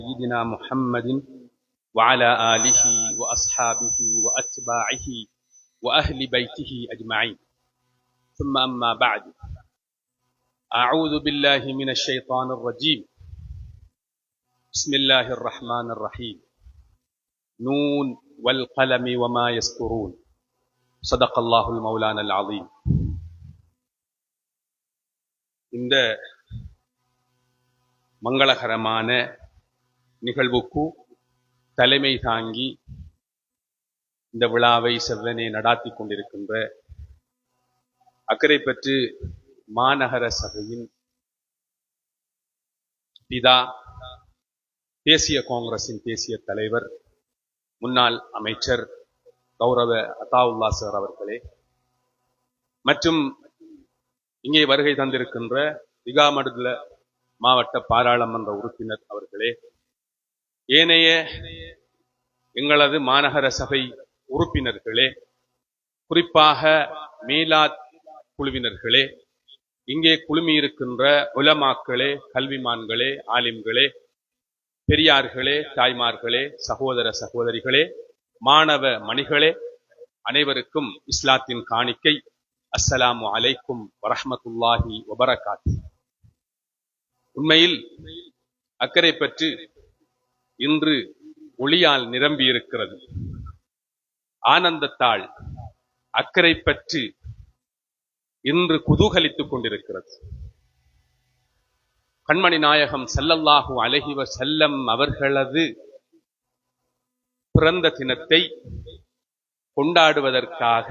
سيدنا محمد وعلى آله وأصحابه وأتباعه وأهل بيته أجمعين ثم أما بعد أعوذ بالله من الشيطان الرجيم بسم الله الرحمن الرحيم نون والقلم وما يسطرون صدق الله المولانا العظيم. இந்த மங்களகரமான நிகழ்வுக்கு தலைமை தாங்கி இந்த விழாவை செவ்வனே நடாத்தி கொண்டிருக்கின்ற அக்கரைப்பற்று மாநகர சபையின் பிதா, தேசிய காங்கிரசின் தேசிய தலைவர், முன்னாள் அமைச்சர் கௌரவ அத்தாவுல்லா சார் அவர்களே, மற்றும் இங்கே வருகை தந்திருக்கின்ற திகாமடுல மாவட்ட பாராளுமன்ற உறுப்பினர் அவர்களே, ஏனைய எங்களது மாநகர சபை உறுப்பினர்களே, குறிப்பாக மீலாத் குழுவினர்களே, இங்கே குழுமியிருக்கின்ற உலமாக்களே, கல்விமான்களே, ஆலிம்களே, பெரியார்களே, தாய்மார்களே, சகோதர சகோதரிகளே, மாணவ மணிகளே, அனைவருக்கும் இஸ்லாத்தின் காணிக்கை அஸ்ஸலாமு அலைக்கும் வரஹ்மத்துல்லாஹி வபரகாத்து. உண்மையில் அக்கரைப்பற்று இன்று ஒளியால் நிரம்பியிருக்கிறது. ஆனந்தத்தால் அக்கரைப்பற்று இன்று குதூகலித்துக் கொண்டிருக்கிறது. கண்மணி நாயகம் ஸல்லல்லாஹு அலைஹி வஸல்லம் அவர்களது பிறந்த தினத்தை கொண்டாடுவதற்காக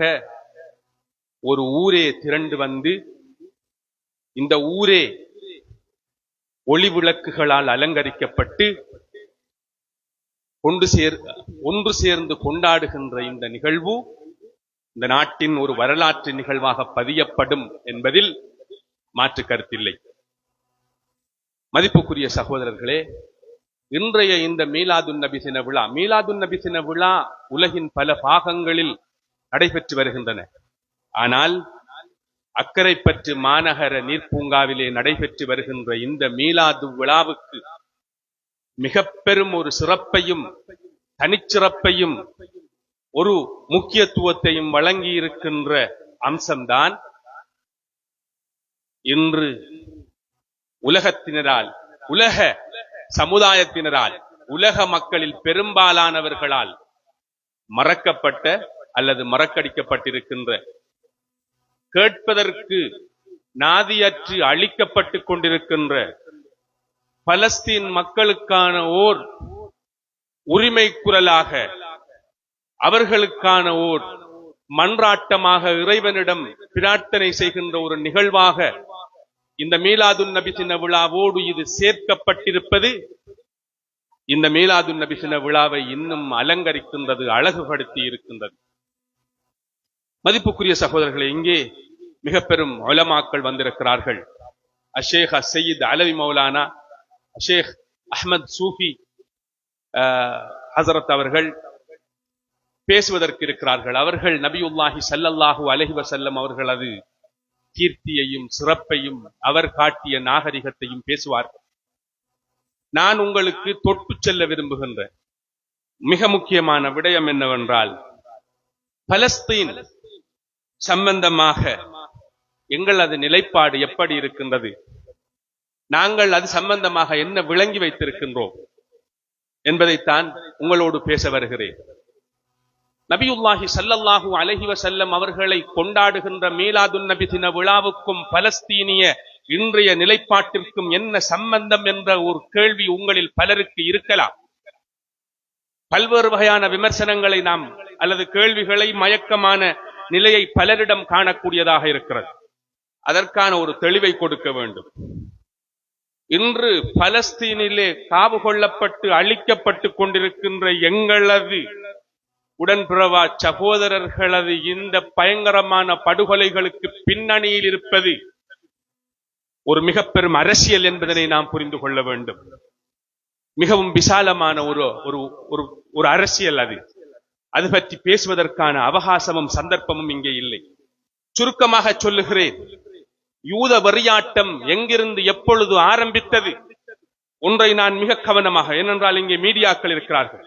ஒரு ஊரே திரண்டு வந்து, இந்த ஊரே ஒளி விளக்குகளால் அலங்கரிக்கப்பட்டு ஒன்று சேர்ந்து கொண்டாடுகின்ற இந்த நிகழ்வு இந்த நாட்டின் ஒரு வரலாற்று நிகழ்வாக பதியப்படும் என்பதில் மாற்று கருத்தில்லை. மதிப்புக்குரிய சகோதரர்களே, இன்றைய இந்த மீலாதுன் நபி தின விழா உலகின் பல பாகங்களில் நடைபெற்று வருகின்றன. ஆனால் அக்கரைப்பற்று மாநகர நீர்ப்பூங்காவிலே நடைபெற்று வருகின்ற இந்த மீலாது விழாவுக்கு மிக பெரும் ஒரு சிறப்பையும் தனிச்சிறப்பையும் ஒரு முக்கியத்துவத்தையும் வழங்கி இருக்கின்ற அம்சம்தான் இன்று உலகத்தினரால், உலக சமுதாயத்தினரால், உலக மக்களில் பெரும்பாலானவர்களால் மறக்கப்பட்ட அல்லது மறக்கடிக்கப்பட்டிருக்கின்ற, கேட்பதற்கு நாதியற்று அழிக்கப்பட்டு கொண்டிருக்கின்ற பலஸ்தீன் மக்களுக்கான ஓர் உரிமை குரலாக, அவர்களுக்கான ஓர் மன்றாட்டமாக இறைவனிடம் பிரார்த்தனை செய்கின்ற ஒரு நிகழ்வாக இந்த மீலாதுன் நபி தின விழாவோடு இது சேர்க்கப்பட்டிருப்பது இந்த மீலாதுன் நபி தின விழாவை இன்னும் அலங்கரிக்கின்றது, அழகுபடுத்தி இருக்கின்றது. மதிப்புக்குரிய சகோதரர்களே, இங்கே மிக பெரும் உலமாக்கள் வந்திருக்கிறார்கள். அஷேக் சையீத் அலவி மௌலானா, அஷேக் அஹ்மத் சூஃபி ஹசரத் அவர்கள் பேசுவதற்கு இருக்கிறார்கள். அவர்கள் நபியுல்லாஹி ஸல்லல்லாஹு அலைஹி வஸல்லம் அவர்களது கீர்த்தியையும் சிறப்பையும் அவர் காட்டிய நாகரிகத்தையும் பேசுவார்கள். நான் உங்களுக்கு தொட்டு செல்ல விரும்புகின்ற மிக முக்கியமான விடயம் என்னவென்றால், பலஸ்தீன் சம்பந்தமாக எங்களது நிலைப்பாடு எப்படி இருக்கின்றது, நாங்கள் அது சம்பந்தமாக என்ன விளங்கி வைத்திருக்கின்றோம் என்பதைத்தான் உங்களோடு பேச வருகிறேன். நபியுல்லாஹி ஸல்லல்லாஹு அலைஹி வஸல்லம் அவர்களை கொண்டாடுகின்ற மீலாதுன் நபி தின விழாவுக்கும் பலஸ்தீனிய இன்றைய நிலைப்பாட்டிற்கும் என்ன சம்பந்தம் என்ற ஒரு கேள்வி உங்களில் பலருக்கு இருக்கலாம். பல்வேறு வகையான விமர்சனங்களை நாம் அல்லது கேள்விகளை, மயக்கமான நிலையை பலரிடம் காணக்கூடியதாக இருக்கிறது. அதற்கான ஒரு தெளிவை கொடுக்க வேண்டும். இன்று பலஸ்தீனிலே காவு கொள்ளப்பட்டு அழிக்கப்பட்டு கொண்டிருக்கின்ற எங்களது உடன்பிறவா சகோதரர்களது இந்த பயங்கரமான படுகொலைகளுக்கு பின்னணியில் இருப்பது ஒரு மிக பெரும் அரசியல் என்பதனை நாம் புரிந்து கொள்ள வேண்டும். மிகவும் விசாலமான ஒரு அரசியல் அது. அது பற்றி பேசுவதற்கான அவகாசமும் சந்தர்ப்பமும் இங்கே இல்லை. சுருக்கமாக சொல்லுகிறேன், யூத வெறியாட்டம் எங்கிருந்து எப்பொழுது ஆரம்பித்தது, ஒன்றை நான் மிக கவனமாக, ஏனென்றால் இங்கே மீடியாக்கள் இருக்கிறார்கள்,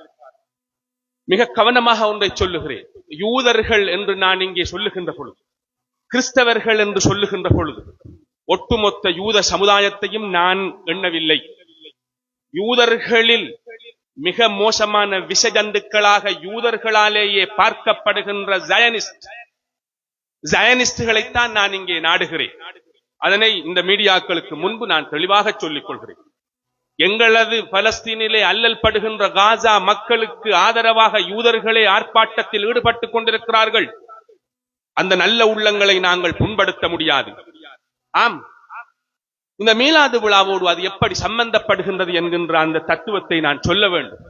மிக கவனமாக ஒன்றை சொல்லுகிறேன். யூதர்கள் என்று நான் இங்கே சொல்லுகின்ற பொழுது, கிறிஸ்தவர்கள் என்று சொல்லுகின்ற பொழுது ஒட்டுமொத்த யூத சமுதாயத்தையும் நான் எண்ணவில்லை. யூதர்களில் மிக மோசமான விஷஜந்துக்களாக யூதர்களாலேயே பார்க்கப்படுகின்ற ஜயனிஸ்டுகளைத்தான் நான் இங்கே நாடுகிறேன். அதனை இந்த மீடியாக்களுக்கு முன்பு நான் தெளிவாக சொல்லிக் கொள்கிறேன். எங்களது பலஸ்தீனிலே அல்லல் படுகின்ற காசா மக்களுக்கு ஆதரவாக யூதர்களே ஆர்ப்பாட்டத்தில் ஈடுபட்டுக் கொண்டிருக்கிறார்கள். அந்த நல்ல உள்ளங்களை நாங்கள் புண்படுத்த முடியாது. ஆம், இந்த மீலாது விழாவோடு அது எப்படி சம்பந்தப்படுகின்றது என்கின்ற அந்த தத்துவத்தை நான் சொல்ல வேண்டும்.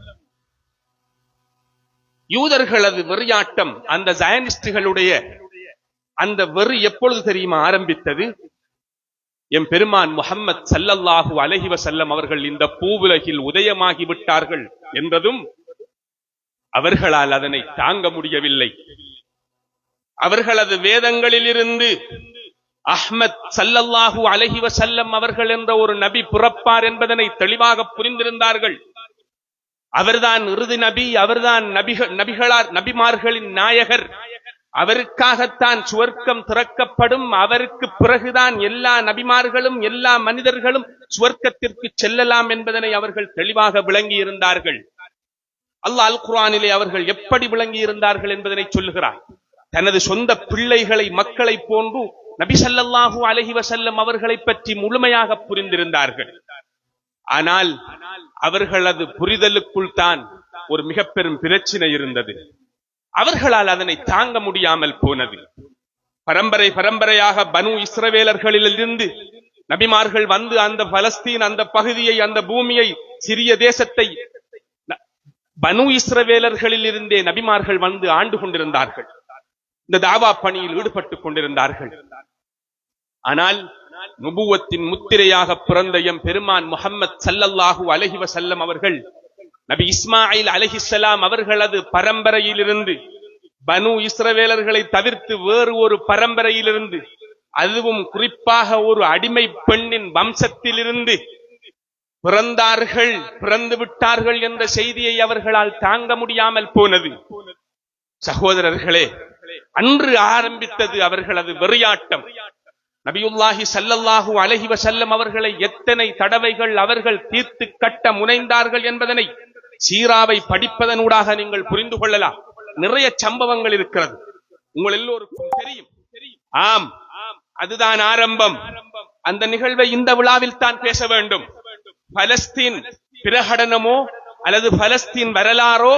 யூதர்களது வெறியாட்டம், அந்த ஜயனிஸ்டுகளுடைய அந்த வெறி எப்பொழுது தெரியுமா ஆரம்பித்தது? எம் பெருமான் முஹம்மத் ஸல்லல்லாஹு அலைஹி வஸல்லம் அவர்கள் இந்த பூவுலகில் உதயமாகி விட்டார்கள் என்றதும் அவர்களால் அதனை தாங்க முடியவில்லை. அவர்களது வேதங்களில் இருந்து அஹ்மத் ஸல்லல்லாஹு அலைஹி வஸல்லம் அவர்கள் என்ற ஒரு நபி பிறப்பார் என்பதனை தெளிவாக புரிந்திருந்தார்கள். அவர்தான் இறுதி நபி, அவர்தான் நபிமார்களின் நாயகர், அவருக்காகத்தான் சுவர்க்கம் திறக்கப்படும், அவருக்கு பிறகுதான் எல்லா நபிமார்களும் எல்லா மனிதர்களும் சுவர்க்கத்திற்கு செல்லலாம் என்பதனை அவர்கள் தெளிவாக விளங்கி இருந்தார்கள். அல்லாஹ் அல் குர்ஆனிலே அவர்கள் எப்படி விளங்கி இருந்தார்கள் என்பதனை சொல்லுகிறார். தனது சொந்த பிள்ளைகளை, மக்களை போன்று நபி ஸல்லல்லாஹு அலைஹி வஸல்லம் அவர்களை பற்றி முழுமையாக புரிந்திருந்தார்கள். ஆனால் அவர்களது புரிதலுக்குள் தான் ஒரு மிக பெரும் பிரச்சனை இருந்தது. அவர்களால் அதனை தாங்க முடியாமல் போனது. பரம்பரையாக பனு இஸ்ரவேலர்களிலிருந்து நபிமார்கள் வந்து அந்த பலஸ்தீன், அந்த பகுதியை, அந்த பூமியை, சிறிய தேசத்தை பனு இஸ்ரவேலர்களில் இருந்தே நபிமார்கள் வந்து ஆண்டு கொண்டிருந்தார்கள். இந்த தாவா பணியில் ஈடுபட்டுக் கொண்டிருந்தார்கள். ஆனால் நுபுவத்தின் முத்திரையாக பிறந்த எம் பெருமான் முஹம்மத் ஸல்லல்லாஹு அலைஹி வஸல்லம் அவர்கள் நபி இஸ்மாயில் அலைஹிஸ்ஸலாம் அவர்களது பரம்பரையிலிருந்து, பனு இஸ்ரவேலர்களை தவிர்த்து வேறு ஒரு பரம்பரையிலிருந்து, அதுவும் குறிப்பாக ஒரு அடிமை பெண்ணின் வம்சத்திலிருந்து பிறந்தார்கள், பிறந்து விட்டார்கள் என்ற செய்தியை அவர்களால் தாங்க முடியாமல் போனது. சகோதரர்களே, அன்று ஆரம்பித்தது அவர்களது வெறியாட்டம். நபியுல்லாஹி ஸல்லல்லாஹு அலைஹி வஸல்லம் அவர்களை எத்தனை தடவைகள் அவர்கள் தீர்த்து கட்ட முனைந்தார்கள் என்பதனை சீராவை படிப்பதனூடாக நீங்கள் புரிந்து கொள்ளலாம். நிறைய சம்பவங்கள் இருக்கிறது, உங்கள் எல்லோருக்கும் தெரியும். ஆம், அதுதான் ஆரம்பம். அந்த நிகழ்வை இந்த விழாவில் தான் பேச வேண்டும். பலஸ்தீன் பிரகடனமோ அல்லது பலஸ்தீன் வரலாறோ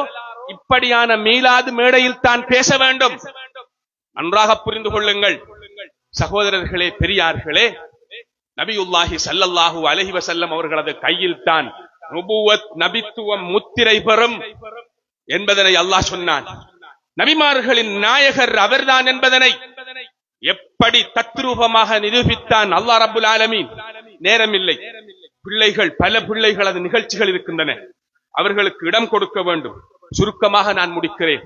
இப்படியான மீலாது மேடையில் தான் பேச வேண்டும். நன்றாக புரிந்து கொள்ளுங்கள் சகோதரர்களே, பெரியார்களே. நபியுல்லாஹி ஸல்லல்லாஹு அலைஹி வஸல்லம் அவர்களது கையில் தான் நுபுவத், நபித்துவம் முத்திரை பெறும் என்பதனை அல்லாஹ் சொன்னான். நபிமார்களின் நாயகர் அவர்தான் என்பதனை எப்படி தத்ரூபமாக நிரூபித்தான் அல்லாஹ் ரப்புல் ஆலமீன். நேரம் இல்லை, பிள்ளைகள், பல பிள்ளைகளது நிகழ்ச்சிகள் இருக்கின்றன, அவர்களுக்கு இடம் கொடுக்க வேண்டும். சுருக்கமாக நான் முடிக்கிறேன்.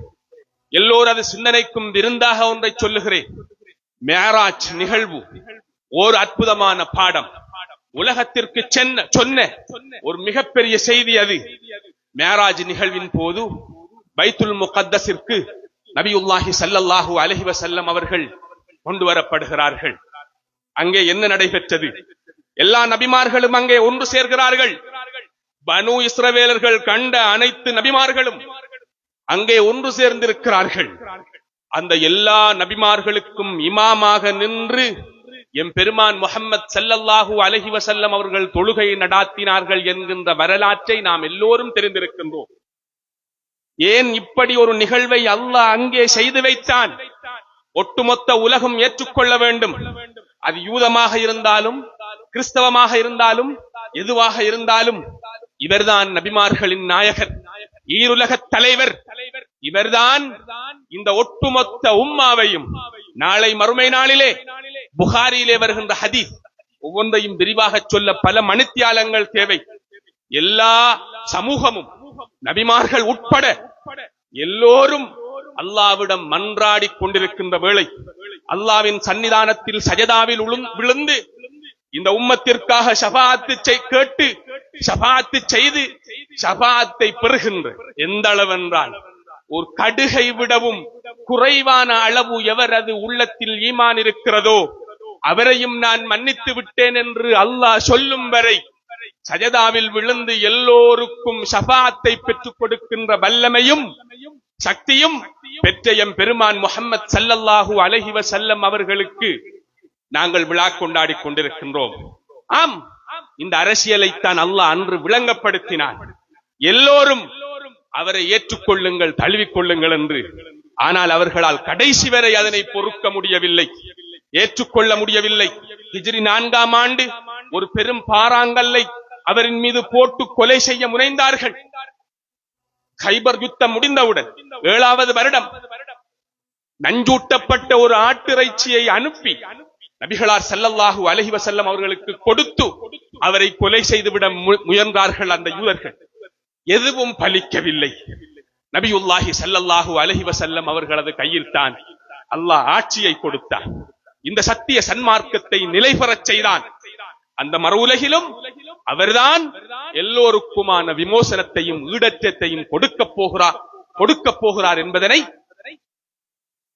எல்லோரது சிந்தனைக்கும் விருந்தாக ஒன்றை சொல்லுகிறேன். மேராஜ் நிகழ்வு ஒரு அற்புதமான பாடம். உலகத்திற்கு சொன்ன ஒரு மிகப்பெரிய செய்தி அது. மேராஜ் நிகழ்வின் போது பைத்துல் முகத்தஸிற்கு நபியுல்லாஹி ஸல்லல்லாஹு அலைஹி வஸல்லம் அவர்கள் கொண்டு வரப்படுகிறார்கள். அங்கே என்ன நடைபெற்றது? எல்லா நபிமார்களும் அங்கே ஒன்று சேர்கிறார்கள். பனு இஸ்ரவேலர்கள் கண்ட அனைத்து நபிமார்களும் அங்கே ஒன்று சேர்ந்திருக்கிறார்கள். அந்த எல்லா நபிமார்களுக்கும் இமாமாக நின்று எம் பெருமான் முஹம்மத் ஸல்லல்லாஹு அலைஹி வஸல்லம் அவர்கள் தொழுகை நடாத்தினார்கள் என்கின்ற வரலாற்றை நாம் எல்லோரும் தெரிந்திருக்கின்றோம். ஏன் இப்படி ஒரு நிகழ்வை அல்லாஹ் அங்கே செய்து வைத்தான்? ஒட்டுமொத்த உலகம் ஏற்றுக்கொள்ள வேண்டும். அது யூதமாக இருந்தாலும், கிறிஸ்தவமாக இருந்தாலும், எதுவாக இருந்தாலும், இவர்தான் நபிமார்களின் நாயகர், ஈருலக தலைவர். இவர்தான் இந்த ஒட்டுமொத்த உம்மாவையும் நாளை மறுமை நாளிலே புகாரியிலே வருகின்ற ஹதீஸ் ஒவ்வொன்றையும் விரிவாக சொல்ல பல மணித்தியாலங்கள் தேவை. எல்லா சமூகமும் நபிமார்கள் உட்பட எல்லோரும் அல்லாவிடம் மன்றாடி கொண்டிருக்கின்ற வேளை, அல்லாவின் சன்னிதானத்தில் சஜதாவில் விழுந்து இந்த உம்மத்திற்காக ஷஃபாஅத்து கேட்டு ஷஃபாஅத்து செய்து ஷஃபாஅத்தை பெறுகின்ற எந்த அளவென்றால் ஒரு கடுகை விடவும் குறைவான அளவு எவரது உள்ளத்தில் ஈமான் இருக்கிறதோ அவரையும் நான் மன்னித்து விட்டேன் என்று அல்லாஹ் சொல்லும் வரை சஜதாவில் விழுந்து எல்லோருக்கும் ஷஃபாஅத்தை பெற்றுக் கொடுக்கின்ற வல்லமையும் சக்தியும் பெற்ற எம் பெருமான் முஹம்மது ஸல்லல்லாஹு அலைஹி வஸல்லம் அவர்களுக்கு நாங்கள் விழா கொண்டாடி கொண்டிருக்கின்றோம். ஆம், இந்த அரசியலைத்தான் அல்லாஹ் அன்று விளங்கப்படுத்தினான். எல்லோரும் அவரை ஏற்றுக்கொள்ளுங்கள், தழுவிக்கொள்ளுங்கள் என்று. ஆனால் அவர்களால் கடைசி வரை அதனை பொறுக்க முடியவில்லை, ஏற்றுக்கொள்ள முடியவில்லை. ஹிஜ்ரி 4ஆம் ஆண்டு ஒரு பெரும் பாறாங்கல்லை அவரின் மீது போட்டு கொலை செய்ய முனைந்தார்கள். கைபர் யுத்தம் முடிந்தவுடன் 7வது வருடம் நஞ்சூட்டப்பட்ட ஒரு ஆட்டிறைச்சியை அனுப்பி நபிகளார் ஸல்லல்லாஹு அலைஹி வஸல்லம் அவர்களுக்கு கொடுத்து அவரை கொலை செய்துவிட முயன்றார்கள் அந்த யூதர்கள். எதுவும் பலிக்கவில்லை. நபியுல்லாஹி ஸல்லல்லாஹு அலைஹி வஸல்லம் அவர்களது கையில் தான் அல்லாஹ் ஆட்சியை கொடுத்தார். இந்த சத்திய சன்மார்க்கத்தை நிலைபெறச் செய்தான். அந்த மறு உலகிலும் அவர்தான் எல்லோருக்குமான விமோசனத்தையும் ஈடற்றத்தையும் கொடுக்க போகிறார் என்பதனை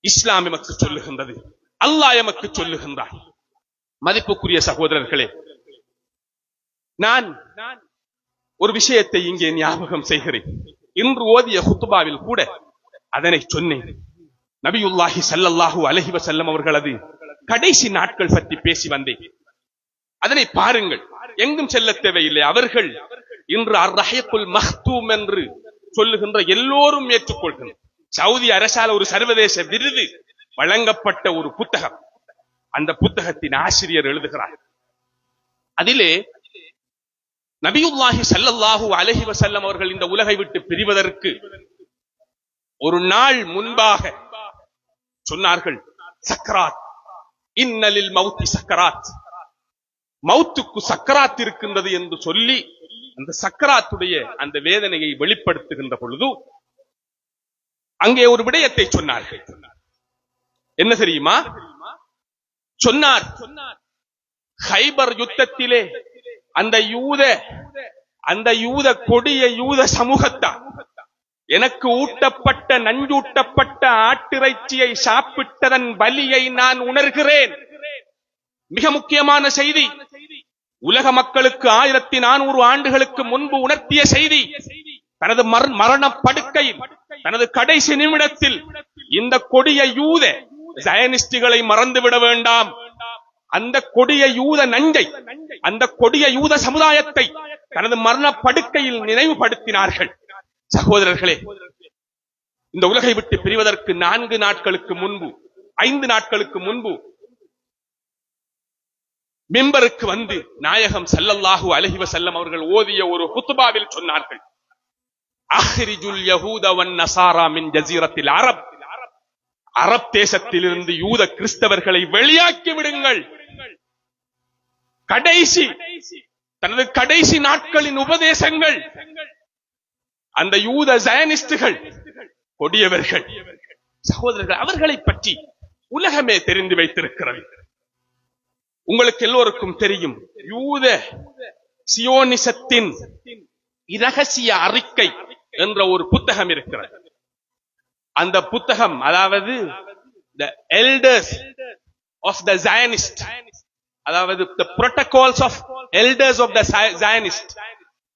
இஸ்லாம் எமக்கு சொல்லுகின்றது, அல்லாஹ் எமக்கு சொல்லுகின்றார். மதிப்புக்குரிய சகோதரர்களே, நான் ஒரு விஷயத்தை இங்கே ஞாபகம் செய்கிறேன். இன்று ஓதிய குத்துபாவில் கூட அதனை சொன்னேன். நபியுல்லாஹி ஸல்லல்லாஹு அலைஹி வஸல்லம் அவர்களது கடைசி நாட்கள் பற்றி பேசி வந்தேன். அதனை பாருங்கள், எங்கும் செல்ல தேவையில்லை. அவர்கள் இன்று அர்-ரஹீக்குல் மக்தூம் என்று சொல்லுகின்ற எல்லோரும் ஏற்றுக்கொள்கின்ற சவுதி அரசால் ஒரு சர்வதேச விருது வழங்கப்பட்ட ஒரு புத்தகம். அந்த புத்தகத்தின் ஆசிரியர் எழுதுகிறார், அதிலே நபியுல்லாஹி ஸல்லல்லாஹு அலைஹி வஸல்லம் அவர்கள் இந்த உலகை விட்டு பிரிவதற்கு ஒரு நாள் முன்பாக சொன்னார்கள், சக்கராத், இன்னலில் மௌத்தி சக்கராத், மௌத்துக்கு சக்கராத் இருக்கின்றது என்று சொல்லி அந்த சக்கராத்துடைய அந்த வேதனையை வெளிப்படுத்துகின்ற பொழுது அங்கே ஒரு விடயத்தை சொன்னார்கள். என்ன தெரியுமா சொன்னார்? கைபர் யுத்தத்திலே அந்த யூத கொடிய யூத சமூகத்தார் எனக்கு ஊட்டப்பட்ட நஞ்சூட்டப்பட்ட ஆட்டிறைச்சியை சாப்பிட்டதன் வலியை நான் உணர்கிறேன். மிக முக்கியமான செய்தி, உலக மக்களுக்கு 1400 ஆண்டுகளுக்கு முன்பு உணர்த்திய செய்தி. தனது மரண படுக்கையில் தனது கடைசி நிமிடத்தில் இந்த கொடிய யூத ஜயனிஸ்டுகளை மறந்துவிட வேண்டாம், அந்த கொடிய யூத நஞ்சை, அந்த கொடிய யூத சமுதாயத்தை தனது மரண படுக்கையில் நினைவுபடுத்தினார்கள். சகோதரர்களே, இந்த உலகை விட்டு பிரிவதற்கு 4 நாட்களுக்கு முன்பு 5 நாட்களுக்கு முன்பு மிம்பருக்கு வந்து நாயகம் ஸல்லல்லாஹு அலைஹி வஸல்லம் அவர்கள் ஓதிய ஒரு குத்பாவில் சொன்னார்கள், அஹ்ரிஜுல் யஹூத வன் நஸாரா மின் ஜஸீரத்தில் அரப், அரப் தேசத்திலிருந்து யூத கிறிஸ்தவர்களை வெளியாக்கி விடுங்கள். தனது கடைசி நாட்களின் உபதேசங்கள். அந்த யூத ஜயனிஸ்டுகள் கொடியவர்கள். சகோதரர்கள், அவர்களை பற்றி உலகமே தெரிந்து வைத்திருக்கிறது. உங்களுக்கு எல்லோருக்கும் தெரியும், யூத சியோனிசத்தின் இரகசிய அறிக்கை என்ற ஒரு புத்தகம் இருக்கிறது. அந்த புத்தகம், அதாவது the elders of the Zionist, அதாவது the protocols of elders of the Zionist,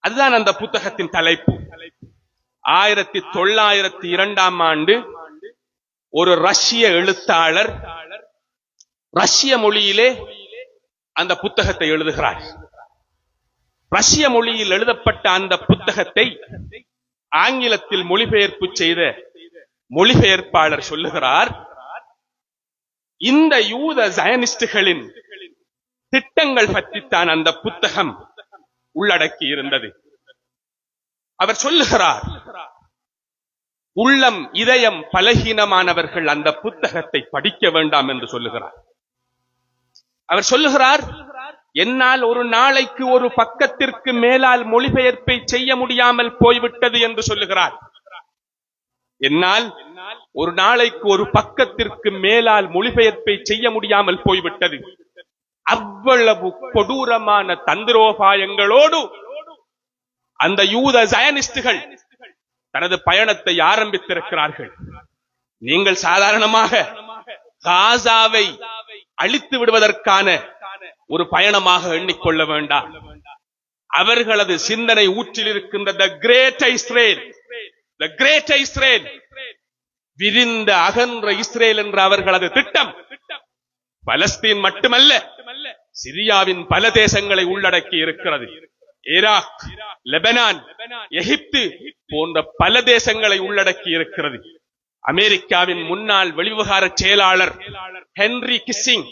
அதுதான் அந்த புத்தகத்தின் தலைப்பு. 1902ஆம் ஆண்டு ஒரு ரஷ்ய எழுத்தாளர் ரஷ்ய மொழியிலே அந்த புத்தகத்தை எழுதுகிறார். ரஷ்ய மொழியில் எழுதப்பட்ட அந்த புத்தகத்தை ஆங்கிலத்தில் மொழிபெயர்ப்பு செய்த மொழிபெயர்ப்பாளர் சொல்லுகிறார், இந்த யூத ஜயனிஸ்டுகளின் திட்டங்கள் பற்றித்தான் அந்த புத்தகம் உள்ளடக்கி இருந்தது. அவர் சொல்லுகிறார், உள்ளம் இதயம் பலகீனமானவர்கள் அந்த புத்தகத்தை படிக்க வேண்டாம் என்று சொல்லுகிறார். அவர் சொல்லுகிறார், என்னால் ஒரு நாளைக்கு ஒரு பக்கத்திற்கு மேலால் மொழிபெயர்ப்பை செய்ய முடியாமல் போய்விட்டது என்று சொல்லுகிறார். என்னால் ஒரு நாளைக்கு ஒரு பக்கத்திற்கு மேலால் மொழிபெயர்ப்பை செய்ய முடியாமல் போய்விட்டது. அவ்வளவு கொடூரமான தந்திரோபாயங்களோடு அந்த யூத ஜயனிஸ்டுகள் தனது பயணத்தை ஆரம்பித்திருக்கிறார்கள். நீங்கள் சாதாரணமாக காசாவை அழித்து விடுவதற்கான ஒரு பயணமாக எண்ணிக்கொள்ள வேண்டாம். அவர்களது சிந்தனை ஊற்றில் இருக்கின்ற த கிரேட் இஸ்ரேல், விரிந்த அகன்ற இஸ்ரேல் என்ற அவர்களது திட்டம் பலஸ்தீன் மட்டுமல்ல, சிரியாவின் பல தேசங்களை உள்ளடக்கி இருக்கிறது. ஈராக், லெபனான், எகிப்து போன்ற பல தேசங்களை உள்ளடக்கி இருக்கிறது. அமெரிக்காவின் முன்னாள் வெளிவிவகார செயலாளர் ஹென்ரி கிஸ்ஸிங்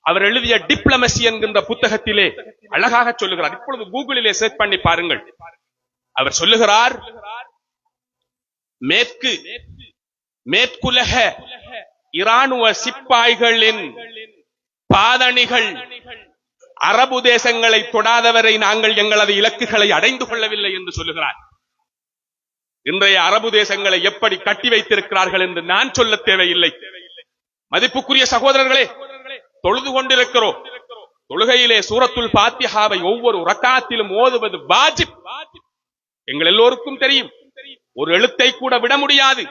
அவர் எழுதிய டிப்ளமசி என்கின்ற புத்தகத்திலே அழகாக சொல்லுகிறார். இப்பொழுது கூகுளிலே சர்ச் பண்ணி பாருங்கள். அவர் சொல்லுகிறார், மேற்குலக இராணுவ சிப்பாய்களின் பாதணிகள் அரபு தேசங்களை தொடாதவரை நாங்கள் எங்களது இலக்குகளை அடைந்து கொள்ளவில்லை என்று சொல்லுகிறார். இன்றைய அரபு தேசங்களை எப்படி கட்டி வைத்திருக்கிறார்கள் என்று நான் சொல்ல தேவையில்லை. மதிப்புக்குரிய சகோதரர்களே, தொழுது கொண்டிருக்கிறோம். தொழுகையிலே சூரத்துல் ஃபாத்திஹாவை ஒவ்வொரு ரக்காத்திலும் ஓதுவது வாஜிப். எங்கள் எல்லோருக்கும் தெரியும், ஒரு எழுத்தை கூட விட முடியாது.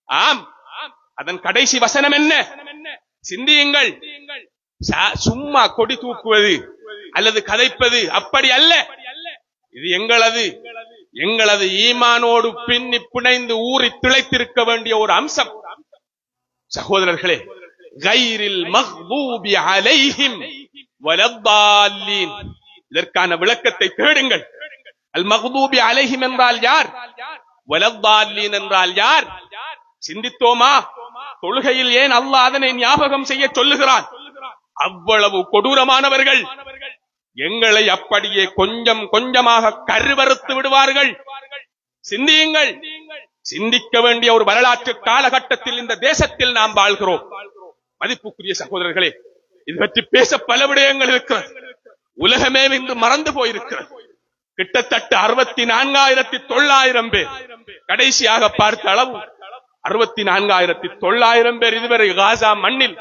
ஆம், அதன் கடைசி வசனம் என்ன? சிந்தியுங்கள். சும்மா கொடி தூக்குவது அல்லது கதைப்பது அப்படி அல்ல. இது எங்களது ஈமானோடு பின்னி பிணைந்து ஊறி திளைத்திருக்க வேண்டிய ஒரு அம்சம். சகோதரர்களே, கைரில் மக்தூபி அலைஹிம் வலத்தால்லீன், இதற்கான விளக்கத்தை தேடுங்கள். அல் மக்தூபி அலைஹிம் என்றால் யார்? வலத்தால்லீன் என்றால் யார்? சிந்தித்தோமா? தொழுகையில் ஏன் அல்லாஹ் அதனை ஞாபகம் செய்ய சொல்லுகிறான்? அவ்வளவு கொடூரமானவர்கள். எங்களை அப்படியே கொஞ்சம் கொஞ்சமாக கருவறுத்து விடுவார்கள். சிந்தியுங்கள். சிந்திக்க வேண்டிய ஒரு வரலாற்று காலகட்டத்தில் இந்த தேசத்தில் நாம் வாழ்கிறோம். மதிப்புக்குரிய சகோதரர்களே, இது பற்றி பேச பல விடயங்கள் இருக்கிறது. உலகமே இன்று மறந்து போயிருக்கிறது. கிட்டத்தட்ட 64,900 பேர், கடைசியாக பார்த்த அளவு 64,900 பேர் இதுவரை காசா மண்ணில்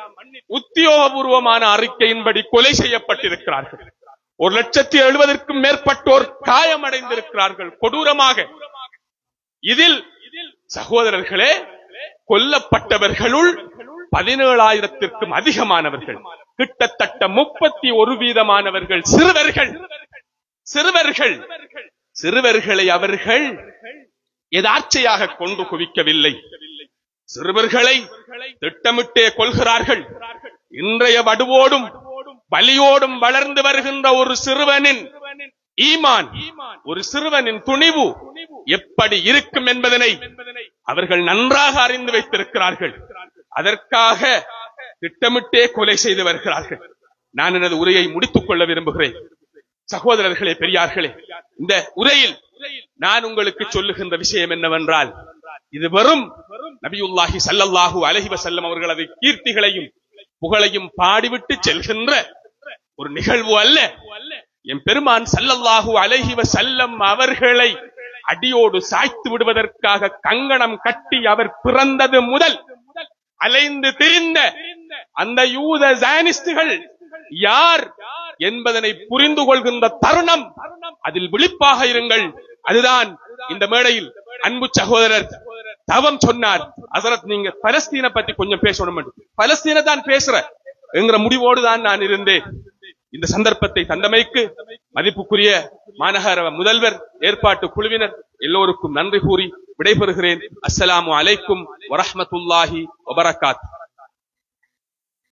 உத்தியோகபூர்வமான அறிக்கையின்படி கொலை செய்யப்பட்டிருக்கிறார்கள். 1,70,000க்கும் மேற்பட்டோர் காயமடைந்திருக்கிறார்கள் கொடூரமாக. இதில் சகோதரர்களே, கொல்லப்பட்டவர்களுள் 17,000க்கும் அதிகமானவர்கள், கிட்டத்தட்ட 31% சிறுவர்களை அவர்கள் எதார்ச்சையாக கொண்டு குவிக்கவில்லை. சிறுவர்களை திட்டமிட்டே கொள்கிறார்கள். இன்றைய வடுவோடும் பலியோடும் வளர்ந்து வருகின்ற ஒரு சிறுவனின் ஈமான், ஒரு சிறுவனின் துணிவு எப்படி இருக்கும் என்பதனை அவர்கள் நன்றாக அறிந்து வைத்திருக்கிறார்கள். அதற்காக திட்டமிட்டே கொலை செய்து வருகிறார்கள். நான் எனது உரையை முடித்துக் கொள்ள விரும்புகிறேன். சகோதரர்களே, பெரியார்களே, இந்த உரையில் நான் உங்களுக்கு சொல்லுகின்ற விஷயம் என்னவென்றால், இது வெறும் நபியுல்லாஹி ஸல்லல்லாஹு அலைஹி வஸல்லம் அவர்களது கீர்த்திகளையும் புகழையும் பாடிவிட்டு செல்கின்ற ஒரு நிகழ்வு அல்ல. என் பெருமான் ஸல்லல்லாஹு அலைஹி வஸல்லம் அவர்களை அடியோடு சாய்த்து விடுவதற்காக கங்கணம் கட்டி அவர் பிறந்தது முதல் அலைந்து திரிந்த அந்த யூத ஜானிஸ்டுகள் யார் என்பதனை புரிந்து கொள்கின்ற தருணம், அதில் விழிப்பாக இருங்கள். அதுதான் இந்த மேடையில் அன்பு சகோதரர் தவம் சொன்னார். ஹஸரத், நீங்க பலஸ்தீனை பத்தி கொஞ்சம் பேசணும், பலஸ்தீனை தான் பேசுற என்கிற முடிவோடு தான் நான் இருந்தேன். இந்த சந்தர்ப்பத்தை தந்தமைக்கு மதிப்புக்குரிய மாநகர முதல்வர், ஏற்பாட்டு குழுவினர் எல்லோருக்கும் நன்றி கூறி விடைபெறுகிறேன். அஸ்ஸலாமு அலைக்கும் வரஹ்மத்துல்லாஹி வபரகாத்துஹு.